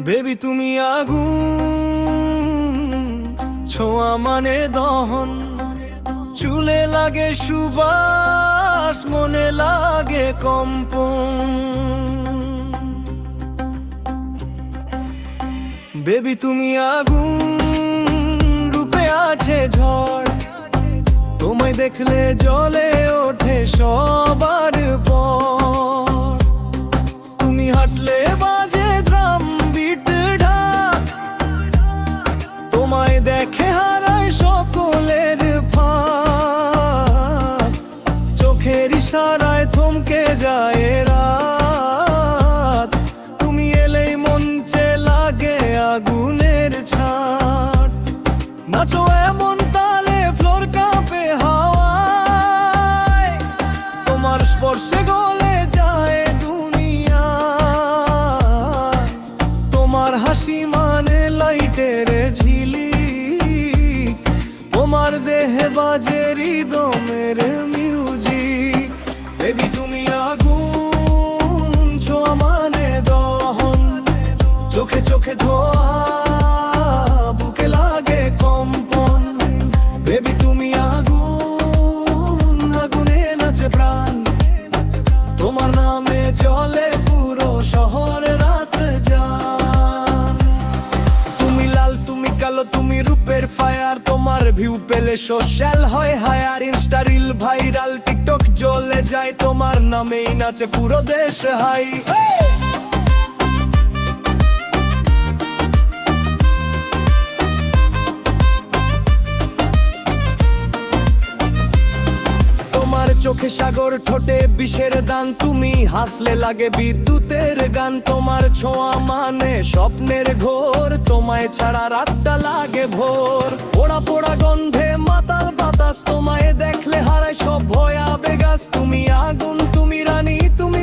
Baby তুমি আগুন, ছোঁয়া মানে দহন, চুলে লাগে সুবাস, মনে লাগে কম্পন। বেবি তুমি আগুন, রূপে আছে ঝড়, তোমায় দেখলে জ্বলে ওঠে সবার পর। তুমি হাঁটলে বাজে ড্রাম বিট ঢাক, তোমায় দেখে হারায় সকলের ফাঁক। চোখের ইশারায় থমকে যায় রাত, তুমি এলেই মঞ্চে লাগে আগুনের ছাট। নাচো এমন তালে ফ্লোর কাঁপে হাওয়ায়, তোমার স্পর্শে গলে যায় দুনিয়া। তোমার হাসি মানে লাইটের ঝিলিক, তোমার দেহে বাজে রিদমের মিউজিক। বেবি তুমি আগুন, ছোঁয়া মানে দহন, চোখে চোখে ধোয়া, বুকে লাগে কম্পন। বেবি তুমি আগুন, আগুনে নাচে প্রাণ, তোমার নামে জ্বলে পুরো শহর রাত জান। তুমি লাল, তুমি কালো, তুমি রূপের ফায়ার, তোমার ভিউ পেলে সোশ্যাল হয় higher. Insta reel viral, TikTok জ্বলে যায়, তোমার নামেই নাচে পুরো দেশ হাই। তোমার চোখে সাগর, ঠোঁটে বিষের দান, তুমি হাসলে লাগে বিদ্যুতের গান। তোমার ছোঁয়া মানে স্বপ্নের ঘোর, তোমায় ছাড়া রাতটা লাগে ভোর। পোড়া পোড়া গন্ধে মাতাল বাতাস, তোমায় দেখলে হারায় সব ভয় আবেগাস। তুমি আগুন, তুমি রানী, তুমি